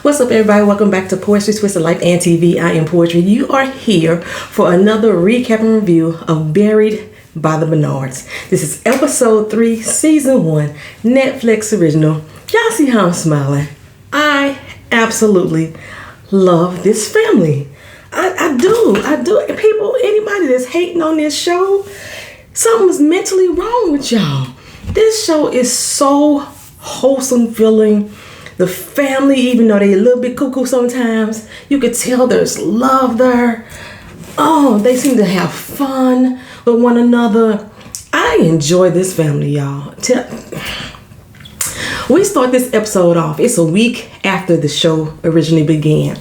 What's up, everybody? Welcome back to Poetry Twist of Life and TV. I am Poetry. You are here for another recap and review of Buried by the Bernards. This is episode 3, season 1, Netflix original. Y'all see how I'm smiling? I absolutely love this family. I do. People, anybody that's hating on this show, something's mentally wrong with y'all. This show is so wholesome feeling. The family, even though they a little bit cuckoo sometimes, you could tell there's love there. Oh, they seem to have fun with one another. I enjoy this family, y'all. We start this episode off. It's a week after the show originally began.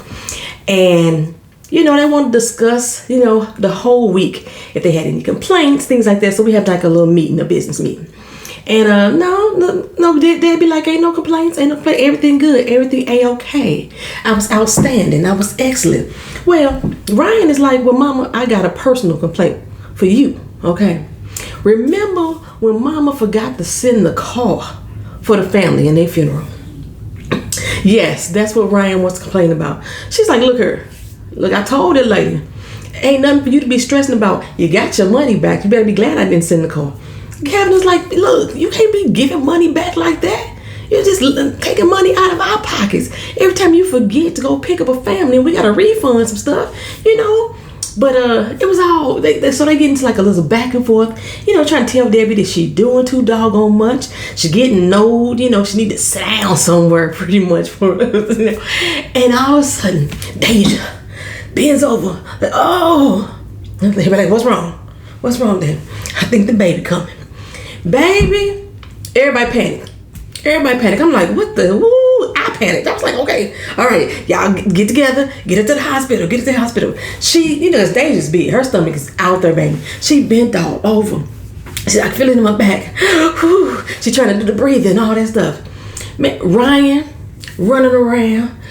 And, they want to discuss, the whole week. If they had any complaints, things like that. So we have like a little meeting, a business meeting. And no, they'd be like, ain't no complaints, everything good, everything A-okay. I was outstanding, I was excellent. Well, Ryan is like, well, Mama, I got a personal complaint for you, okay? Remember when Mama forgot to send the car for the family in their funeral? Yes, that's what Ryan wants to complain about. She's like, look, I told that lady, ain't nothing for you to be stressing about. You got your money back, you better be glad I didn't send the car. Kevin is like, look, you can't be giving money back like that. You're just taking money out of our pockets. Every time you forget to go pick up a family and we got to refund some stuff, But it was all, so they get into like a little back and forth, trying to tell Debbie that she doing too doggone much. She getting old, she need to sit down somewhere pretty much. And all of a sudden, Deja bends over, like, oh. They be like, what's wrong? What's wrong then? I think the baby coming. Baby, everybody panic. I'm like, what the, woo, I panicked. I was like, okay, all right, y'all get together, get her to the hospital. She, it's dangerous big. Her stomach is out there, baby. She bent all over. She's like, feeling in my back. Whew. She trying to do the breathing and all that stuff. Man, Ryan running around.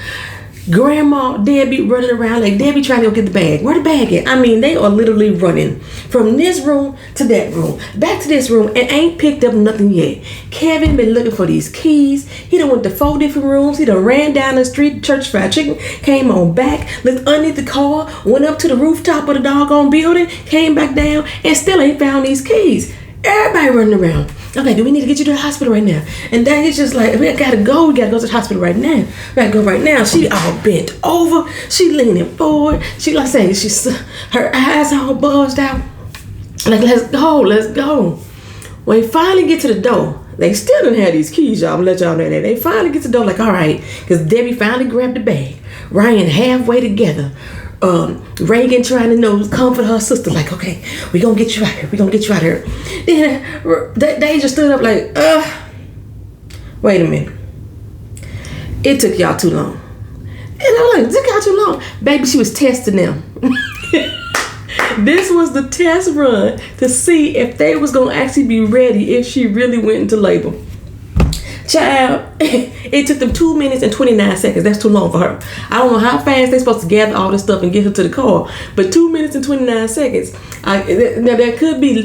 Grandma, Debbie running around like Debbie trying to go get the bag. Where the bag at? I mean, they are literally running from this room to that room, back to this room, and ain't picked up nothing yet. Kevin been looking for these keys. He done went to 4 different rooms. He done ran down the street, church fried chicken, came on back, looked underneath the car, went up to the rooftop of the doggone building, came back down, and still ain't found these keys. Everybody running around. Okay, do we need to get you to the hospital right now? And then it's just like, we gotta go to the hospital right now. We gotta go right now. She all bent over. She leaning forward. She, like I say, her eyes all buzzed out. Like, let's go. When they finally get to the door, they still didn't have these keys, y'all. I'm gonna let y'all know that. They finally get to the door, like, all right, because Debbie finally grabbed the bag. Ryan halfway together. Reagan trying to comfort her sister, like, okay, we gonna get you out here. Then Deja stood up like, wait a minute. It took y'all too long. And I'm like, it took y'all too long. Baby, she was testing them. This was the test run to see if they was gonna actually be ready if she really went into labor. Child, it took them 2 minutes and 29 seconds. That's too long for her. I don't know how fast they're supposed to gather all this stuff and get her to the car, but 2 minutes and 29 seconds. Now there could be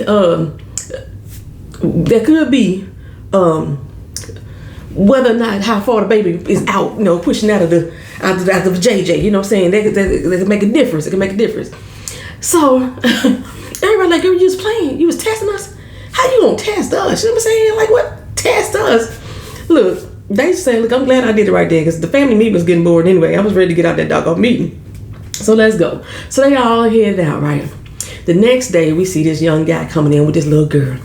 whether or not how far the baby is out, pushing out of the JJ. You know what I'm saying? They can make a difference. It can make a difference. So everybody like, you was playing, you was testing us. How you gonna test us? You know what I'm saying? Like, what? Test us? Look, they say, look, I'm glad I did it right there because the family meeting was getting bored anyway. I was ready to get out that doggone meeting. So let's go. So they all headed out, right? The next day, we see this young guy coming in with this little girl.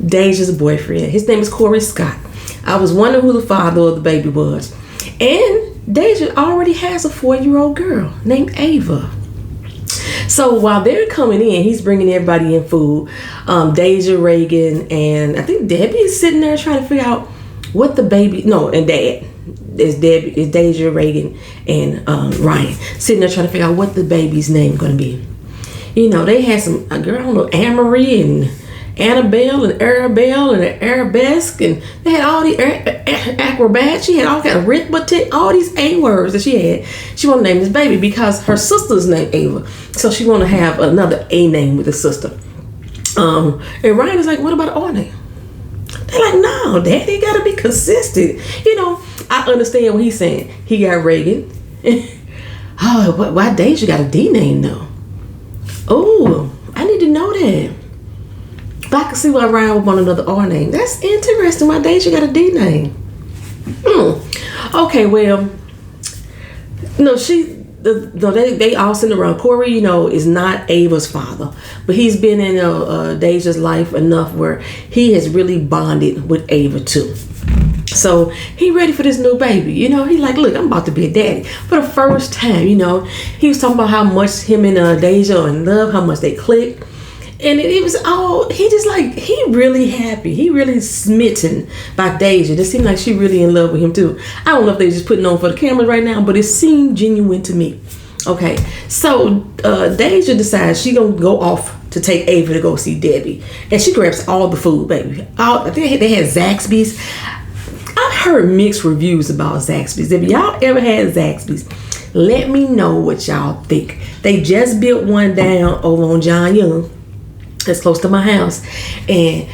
Deja's boyfriend. His name is Corey Scott. I was wondering who the father of the baby was. And Deja already has a 4-year-old girl named Ava. So while they're coming in, he's bringing everybody in food. Deja, Reagan, and I think Debbie is sitting there trying to figure out what the baby. No, and Dad is Deja, Reagan, and Ryan sitting there trying to figure out what the baby's name going to be. They had a girl, I don't know, Anne-Marie and Annabelle and Arabelle and Arabesque, and they had all these acrobats. She had all kind of arithmetic, all these A words that she had. She wanted to name this baby because her sister's named Ava, so she wanted to have another A name with the sister. And Ryan is like, what about our name? They're like, no, Daddy, gotta be consistent. I understand what he's saying. He got Reagan. Oh, why Deja got a D name though? Oh, I need to know that. But I can see why Ryan would want another R name. That's interesting. Why Deja got a D name? Okay, well, no, they all sitting around. Corey, is not Ava's father, but he's been in Deja's life enough where he has really bonded with Ava too. So he ready for this new baby. He like, look, I'm about to be a daddy for the first time. He was talking about how much him and Deja are in love, how much they click. And it was all, he really happy. He really smitten by Deja. It seemed like she really in love with him too. I don't know if they're just putting on for the cameras right now, but it seemed genuine to me. Okay, so Deja decides she gonna go off to take Ava to go see Debbie. And she grabs all the food, baby. I think they had Zaxby's. I've heard mixed reviews about Zaxby's. If y'all ever had Zaxby's, let me know what y'all think. They just built one down over on John Young. That's close to my house. And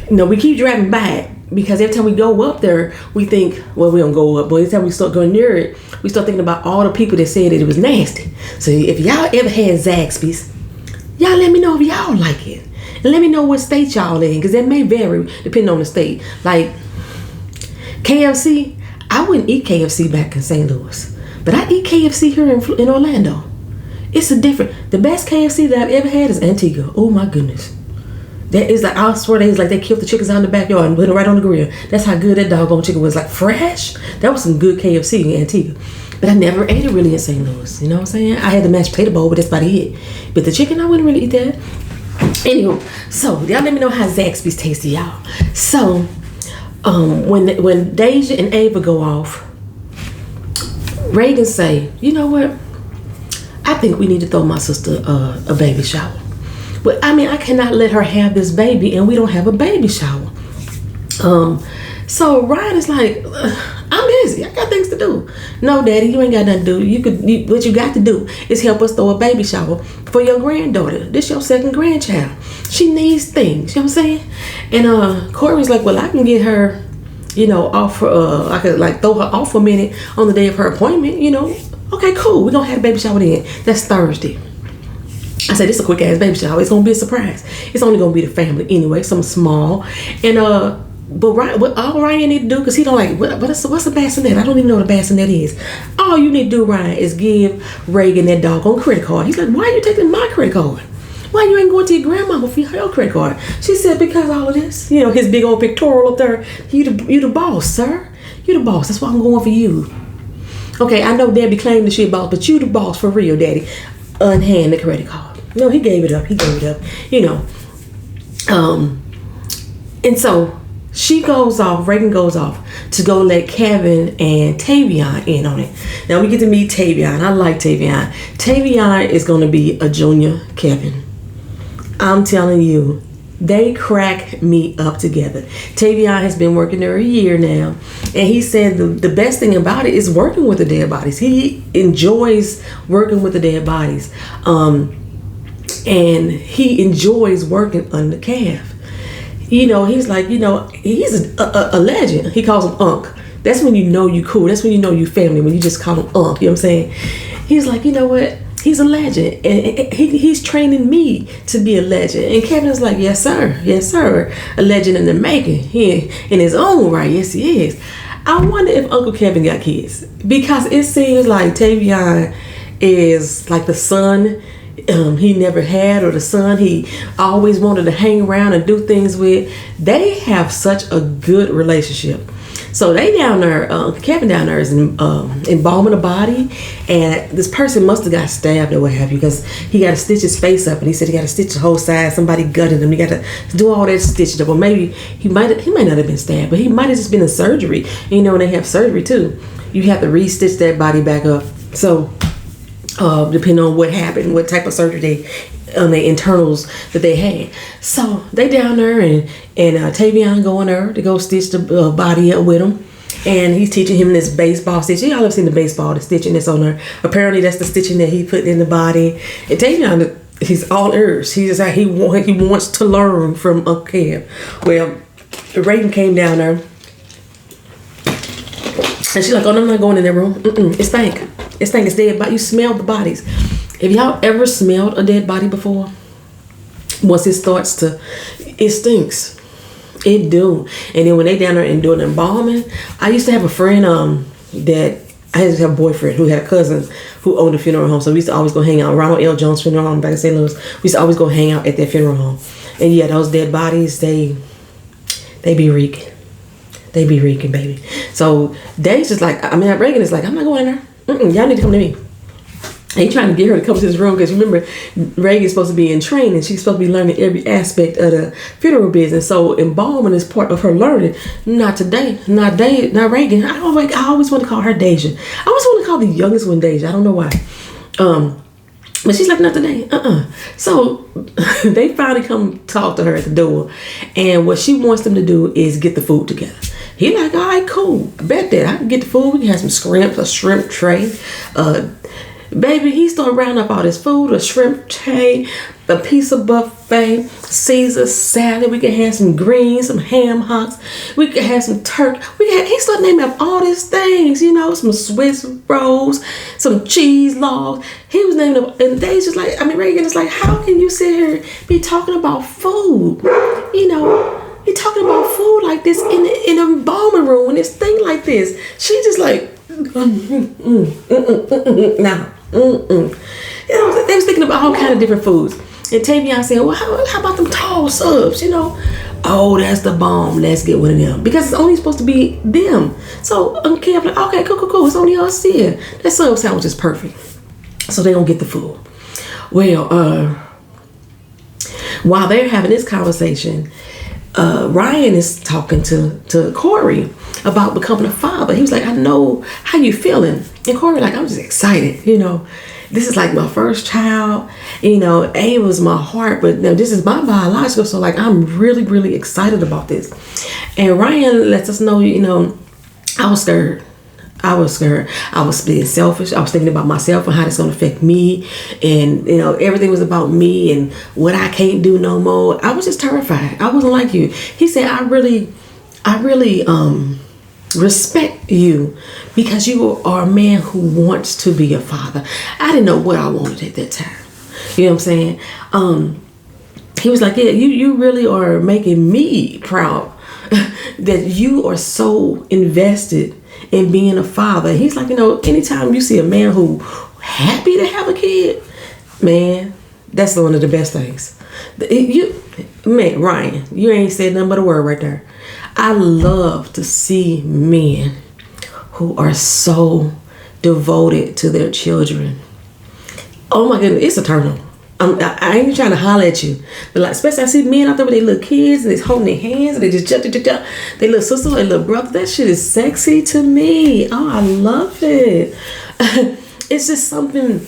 we keep driving by it because every time we go up there, we think, well, we don't go up, but every time we start going near it, we start thinking about all the people that said that it was nasty. So if y'all ever had Zaxby's, y'all let me know if y'all like it. And let me know what state y'all in, because that may vary depending on the state. Like KFC, I wouldn't eat KFC back in St. Louis, but I eat KFC here in Orlando. It's the best KFC that I've ever had is Antigua. Oh my goodness. That is like, I swear they killed the chickens out in the backyard and put it right on the grill. That's how good that doggone chicken was. Like fresh. That was some good KFC in Antigua. But I never ate it really in St. Louis. You know what I'm saying? I had the mashed potato bowl, but that's about it. But the chicken, I wouldn't really eat that. Anywho, so y'all let me know how Zaxby's tasty, y'all. So, when Deja and Ava go off, Reagan say, you know what? I think we need to throw my sister a baby shower. But I cannot let her have this baby and we don't have a baby shower. So Ryan is like, I'm busy. I got things to do. No, Daddy, you ain't got nothing to do. What you got to do is help us throw a baby shower for your granddaughter. This your second grandchild. She needs things. You know what I'm saying? And Corey's like, well, I can get her, off for, I could like throw her off for a minute on the day of her appointment, Okay, cool. We're going to have a baby shower then. That's Thursday. I said, this is a quick ass baby shower. It's going to be a surprise. It's only going to be the family anyway, something small. And, but what all Ryan need to do, because he don't like, what's a bassinet? I don't even know what a bassinet is. All you need to do, Ryan, is give Reagan that doggone credit card. He's like, why are you taking my credit card? Why you ain't going to your grandmama for your credit card? She said, because all of this, his big old pictorial up there, you the boss, sir. You the boss. That's why I'm going for you. Okay, I know Debbie claimed that she a boss, but you the boss for real, Daddy. Unhand the credit card. No, he gave it up. And so she goes off, Reagan goes off to go let Kevin and Tavion in on it. Now we get to meet Tavion. I like Tavion. Tavion is going to be a junior Kevin. I'm telling you, they crack me up together. Tavion has been working there a year now. And he said the best thing about it is working with the dead bodies. He enjoys working with the dead bodies. And he enjoys working on the calf. He's like, he's a legend. He calls him Unc. That's when you know you cool. That's when you know you family, when you just call him Unc. You know what I'm saying? He's like, you know what? He's a legend. And he's training me to be a legend. And Kevin's like, yes, sir. Yes, sir. A legend in the making. He in his own right. Yes, he is. I wonder if Uncle Kevin got kids. Because it seems like Tavion is like the son he never had, or the son he always wanted to hang around and do things with. They have such a good relationship. So they down there, Kevin down there is embalming a body, and this person must have got stabbed or what have you, because he got to stitch his face up, and he said he got to stitch the whole side. Somebody gutted him. He got to do all that stitching up, or maybe he might not have been stabbed, but he might have just been in surgery. And, when they have surgery too, you have to re-stitch that body back up. So depending on what happened, what type of surgery the internals that they had. So they down there, and Tavion going there to go stitch the body up with him. And he's teaching him this baseball stitching. Y'all have seen the baseball, the stitching that's on there. Apparently that's the stitching that he put in the body. And Tavion, he's all ears. He's just like, he wants to learn from Uncle Kev. Well, Reagan came down there. And she's like, oh, no, I'm not going in that room. It stank. It stank. It's dead body. You smell the bodies. Have y'all ever smelled a dead body before? Once it starts to, it stinks. It do. And then when they down there and doing embalming, I used to have a friend that I used to have a boyfriend who had a cousin who owned a funeral home. So we used to always go hang out. Ronald L. Jones Funeral Home back in St. Louis. We used to always go hang out at that funeral home. And yeah, those dead bodies, they be reeking. They be reeking, baby. So Deja's like, Reagan is like, I'm not going in there. Y'all need to come to me. And he trying to get her to come to this room because remember, Reagan's supposed to be in training. She's supposed to be learning every aspect of the funeral business. So embalming is part of her learning. Not today. Not Reagan. I always want to call her Deja. I always want to call the youngest one Deja. I don't know why. But she's like, not today. So they finally come talk to her at the door. And what she wants them to do is get the food together. He like, all right, cool. I bet that I can get the food. We can have some scrimps, a shrimp tray. Baby, he started rounding up all this food, a shrimp tray, a piece of buffet, Caesar salad. We can have some greens, some ham hocks. We can have some turkey. He started naming up all these things, some Swiss rolls, some cheese logs. He was naming up, and they just like, Reagan is like, how can you sit here be talking about food? He talking about food like this in a embalming room and this thing like this. She just like, nah. They was thinking about all kind of different foods. And Tavion said, well, how about them tall subs, Oh, that's the bomb. Let's get one of them. Because it's only supposed to be them. So okay, I'm like, okay, cool. It's only us here. That sub sandwich is perfect. So they don't get the food. Well, while they're having this conversation, Ryan is talking to Corey about becoming a father. He was like, I know how you feeling. And Corey like, I'm just excited. This is like my first child. A was my heart, but now this is my biological. So like, I'm really, really excited about this. And Ryan lets us know, I was scared. I was being selfish. I was thinking about myself and how it's going to affect me. And, everything was about me and what I can't do no more. I was just terrified. I wasn't like you. He said, I really respect you because you are a man who wants to be a father. I didn't know what I wanted at that time. You know what I'm saying? He was like, yeah, you really are making me proud that you are so invested in being a father. He's like, anytime you see a man who happy to have a kid, man, that's one of the best things. Ryan, you ain't said nothing but a word right there. I love to see men who are so devoted to their children. Oh my goodness, it's a turn on. I ain't trying to holler at you, but like, especially I see men out there with their little kids and they holding their hands and they just jump, their little sister, their little brother. That shit is sexy to me. Oh, I love it. It's just something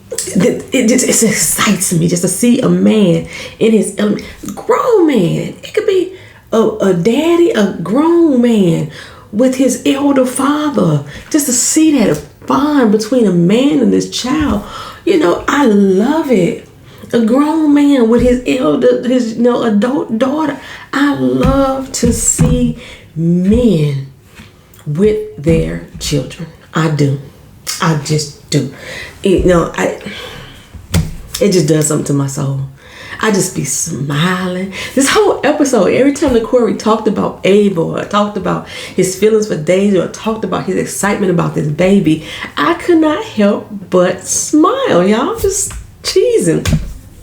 that it excites me just to see a man in his element. Grown man. It could be a daddy, a grown man with his elder father. Just to see that bond between a man and his child. I love it. A grown man with his adult daughter. I love to see men with their children. I do. I just do. It just does something to my soul. I just be smiling. This whole episode, every time that Corey talked about Abel or talked about his feelings for Deja or talked about his excitement about this baby, I could not help but smile, y'all. Just cheesing.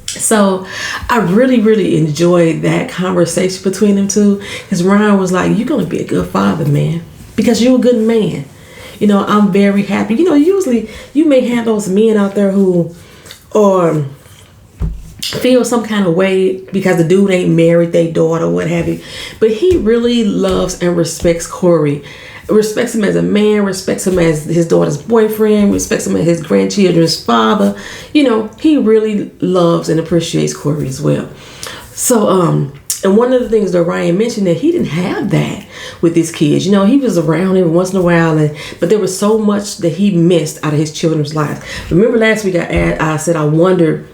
So I really, really enjoyed that conversation between them two because Ryan was like, you're going to be a good father, man, because you're a good man. I'm very happy. Usually you may have those men out there who are feel some kind of way because the dude ain't married their daughter, what have you. But he really loves and respects Corey. Respects him as a man, respects him as his daughter's boyfriend, respects him as his grandchildren's father. He really loves and appreciates Corey as well. So, and one of the things that Ryan mentioned that he didn't have that with his kids. He was around every once in a while, but there was so much that he missed out of his children's lives. Remember last week I said I wondered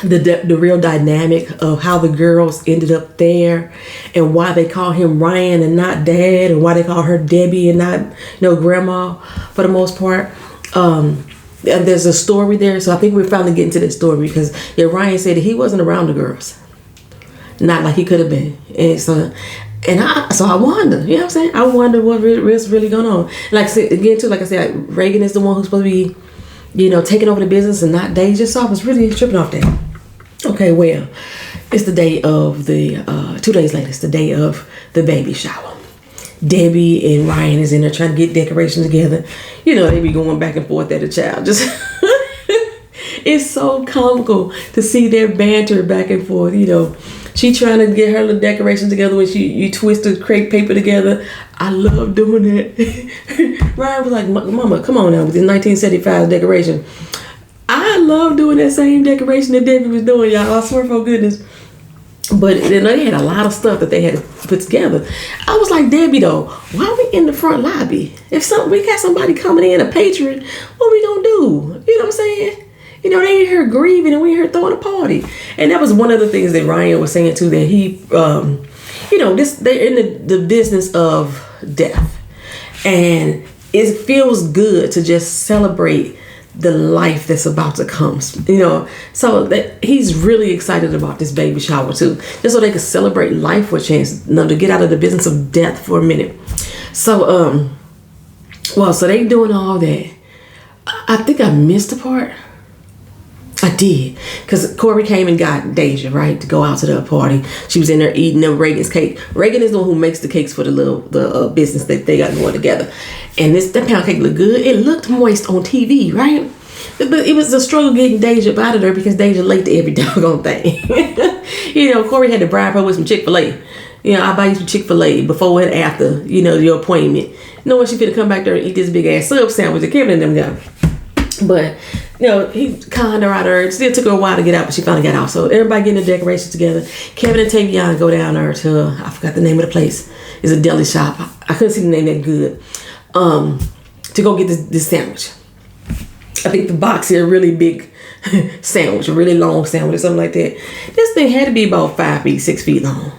the real dynamic of how the girls ended up there, and why they call him Ryan and not Dad, and why they call her Debbie and not Grandma for the most part. And there's a story there, so I think we're finally getting to this story because Ryan said that he wasn't around the girls, not like he could have been, and so I wonder, you know what I'm saying? I wonder what's really going on. Like I said again too, like I said, Reagan is the one who's supposed to be, taking over the business and not Deja. So I was really tripping off that. Okay, well, it's the day of the 2 days later. It's the day of the baby shower. Debbie and Ryan is in there trying to get decorations together. They be going back and forth at the child. Just it's so comical to see their banter back and forth. She trying to get her little decorations together when you twist the crepe paper together. I love doing that. Ryan was like, Mama, come on now with this 1975 decoration. I love doing that same decoration that Debbie was doing, y'all. I swear for goodness. But they had a lot of stuff that they had to put together. I was like, Debbie, though, why are we in the front lobby? If we got somebody coming in, a patron, what we gonna do? You know what I'm saying? They ain't here grieving and we ain't here throwing a party. And that was one of the things that Ryan was saying too, that he, they're in the business of death. And it feels good to just celebrate the life that's about to come, so that he's really excited about this baby shower too, just so they can celebrate life for a chance, to get out of the business of death for a minute. So so they doing all that. I think I missed a part. I did, because Corey came and got Deja, right, to go out to the party. She was in there eating Reagan's cake. Reagan is the one who makes the cakes for the business that they got going together. And that pound cake looked good. It looked moist on TV, right? But it was a struggle getting Deja up out of there because Deja late to every doggone thing. Corey had to bribe her with some Chick-fil-A. I buy you some Chick-fil-A before and after, your appointment. Knowing she finna come back there and eat this big ass sub sandwich that Kevin and them got. But he conned her out of her. It still took her a while to get out, but she finally got out. So everybody getting the decorations together. Kevin and Tavion go down there to, I forgot the name of the place. It's a deli shop. I couldn't see the name that good. To go get this sandwich. I think the box here, a really big sandwich, a really long sandwich or something like that. This thing had to be about 5 feet, 6 feet long.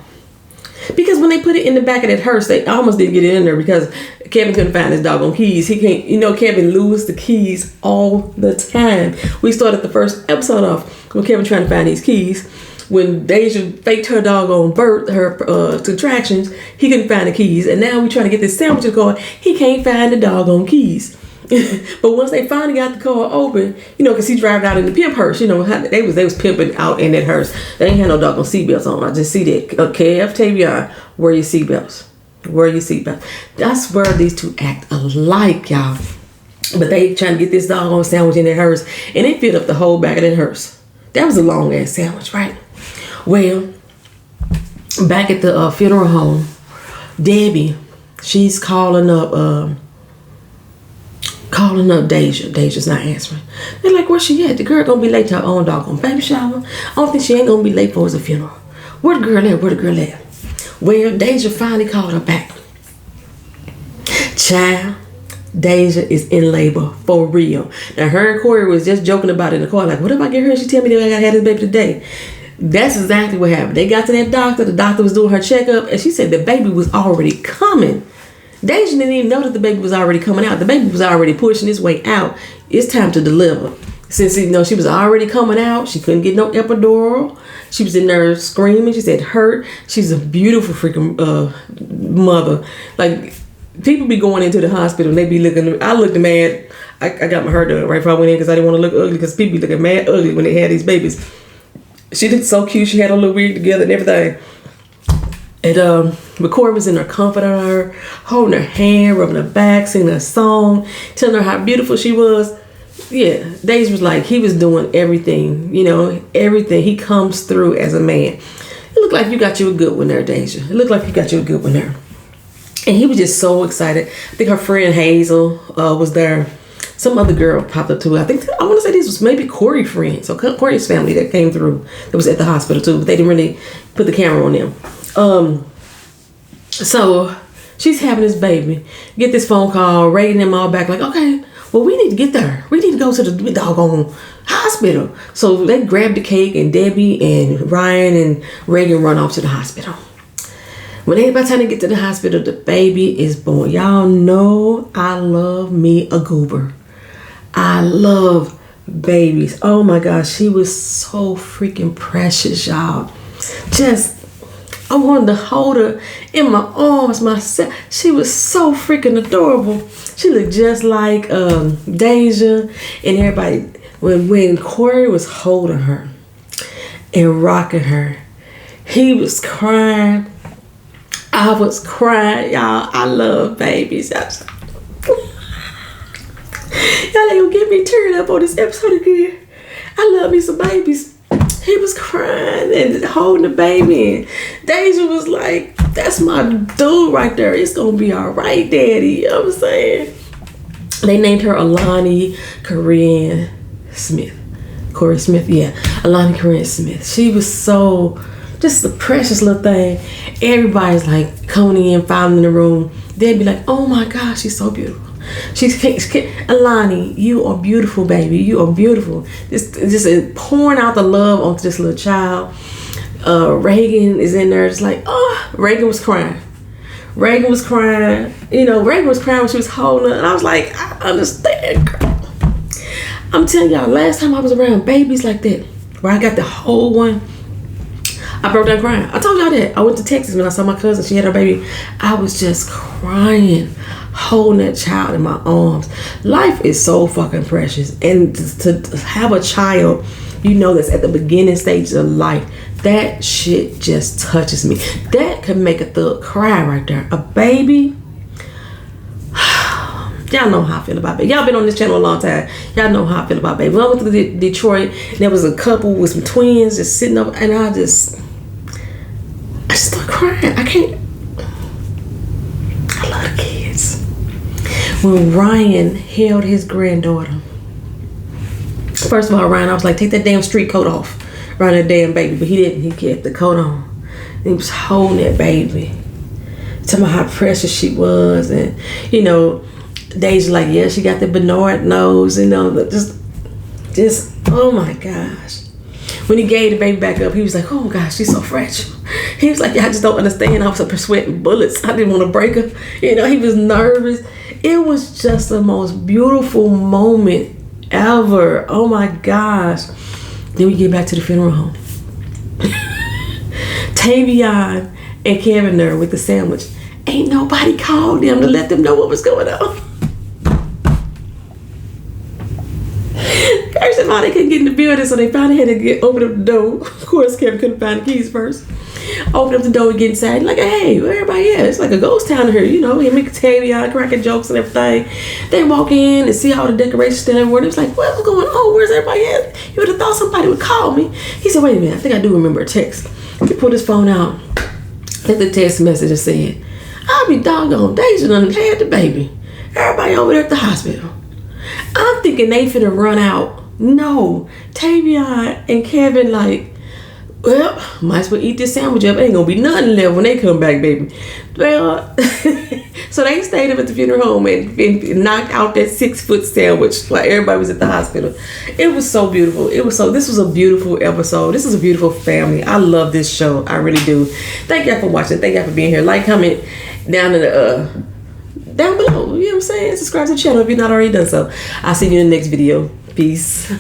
Because when they put it in the back of that hearse, they almost didn't get it in there because Kevin couldn't find his doggone keys. He can't, Kevin loses the keys all the time. We started the first episode off with Kevin trying to find these keys. When Deja faked her doggone birth, her contractions, he couldn't find the keys. And now we trying to get this sandwich in the car. He can't find the doggone keys. But once they finally got the car open, because he driving out in the pimp hearse, they was pimping out in that hearse. They ain't had no doggone seatbelts on. I just see that. Kev, Tavion, wear your seatbelts. Wear your seatbelts. That's where these two act alike, y'all. But they trying to get this doggone sandwich in that hearse, and it filled up the whole back of that hearse. That was a long ass sandwich, right? Well, back at the funeral home, Debbie, she's calling up Deja. Deja's not answering. They're like, where's she at? The girl gonna be late to her own doggone baby shower. I don't think she ain't gonna be late for his funeral. Where the girl at? Where the girl at? Well, Deja finally called her back. Child, Deja is in labor for real. Now, her and Corey was just joking about it in the car. Like, what if I get her and she tell me that I gotta have this baby today? That's exactly what happened. They got to that doctor. The doctor was doing her checkup, and she said the baby was already coming. Deja didn't even know that the baby was already coming out. The baby was already pushing his way out. It's time to deliver. Since she was already coming out, she couldn't get no epidural. She was in there screaming. She said hurt. She's a beautiful freaking mother. Like, people be going into the hospital and they be looking. I looked mad. I got my hair done right before I went in because I didn't want to look ugly, because people be looking mad ugly when they had these babies. She looked so cute. She had her little wig together and everything. And Corey was in there comforting her, holding her hand, rubbing her back, singing a song, telling her how beautiful she was. Yeah, Deja was like, he was doing everything, everything. He comes through as a man. It looked like you got you a good one there, Deja. It looked like you got you a good one there. And he was just so excited. I think her friend Hazel was there. Some other girl popped up too. I want to say this was maybe Corey's friend. So Corey's family that came through. That was at the hospital too, but they didn't really put the camera on them. So she's having this baby. Get this phone call, Reagan them all back like, okay, well, we need to get there. We need to go to the doggone hospital. So they grabbed the cake, and Debbie and Ryan and Reagan run off to the hospital. When by the time they get to the hospital, the baby is born. Y'all know I love me a goober. I love babies. Oh my gosh, she was so freaking precious, y'all. I wanted to hold her in my arms myself. She was so freaking adorable. She looked just like Deja and everybody. When Corey was holding her and rocking her, he was crying. I was crying, y'all. I love babies. Y'all ain't gonna get me turned up on this episode again. I love me some babies. He was crying and holding the baby. And Deja was like, that's my dude right there. It's gonna be all right, daddy. You know what I'm saying? They named her Alani Corinne Smith. Corey Smith, yeah. Alani Corinne Smith. She was so, just a precious little thing. Everybody's like coming in, filing in the room. They'd be like, oh my gosh, she's so beautiful. Alani, you are beautiful, baby. You are beautiful. Just pouring out the love onto this little child. Reagan is in there. It's like, oh, Reagan was crying. Reagan was crying. You know, Reagan was crying when she was holding her. And I was like, I understand, girl. I'm telling y'all, last time I was around babies like that, where I got the whole one, I broke down crying. I told y'all that. I went to Texas when I saw my cousin. She had her baby. I was just crying, holding that child in my arms. Life is so fucking precious. And to have a child, you know, that's at the beginning stages of life, that shit just touches me. That could make a thug cry right there. A baby. Y'all know how I feel about baby. Y'all been on this channel a long time. Y'all know how I feel about baby. When I went to Detroit, there was a couple with some twins just sitting up, and I just started crying. I can't. I love the kids. When Ryan held his granddaughter, first of all, Ryan, I was like, take that damn street coat off around that damn baby, but he didn't. He kept the coat on. And he was holding that baby, telling me how precious she was, and you know. Deja like, yeah, she got the Bernard nose, you know, just, oh my gosh. When he gave the baby back up, he was like, oh gosh, she's so fragile. He was like, yeah, I just don't understand. I was up there sweating bullets. I didn't want to break her. You know, he was nervous. It was just the most beautiful moment ever. Oh my gosh. Then we get back to the funeral home. Tavion and Kevin there with the sandwich. Ain't nobody called them to let them know what was going on. First of all, they couldn't get in the building, so they finally had to open up the door. Of course, Kevin couldn't find the keys first. Open up the door and get inside. Like, hey, where everybody at? It's like a ghost town here, you know. He make Tavion cracking jokes and everything. They walk in and see all the decorations still everywhere. They was like, what's going on? Where's everybody at? You would have thought somebody would call me. He said, wait a minute, I think I do remember a text. He pulled his phone out. Left the text message and said, I'll be doggone, Deja done had the baby. Everybody over there at the hospital. I'm thinking they finna run out. No, Tavion and Kevin like, well, might as well eat this sandwich up. Ain't gonna be nothing left when they come back, baby. Well, so they stayed up at the funeral home and knocked out that 6-foot sandwich while everybody was at the hospital. It was so beautiful. This was a beautiful episode. This is a beautiful family. I love this show. I really do. Thank y'all for watching. Thank y'all for being here. Like, comment down in the down below. You know what I'm saying? Subscribe to the channel if you're not already done so. I'll see you in the next video. Peace.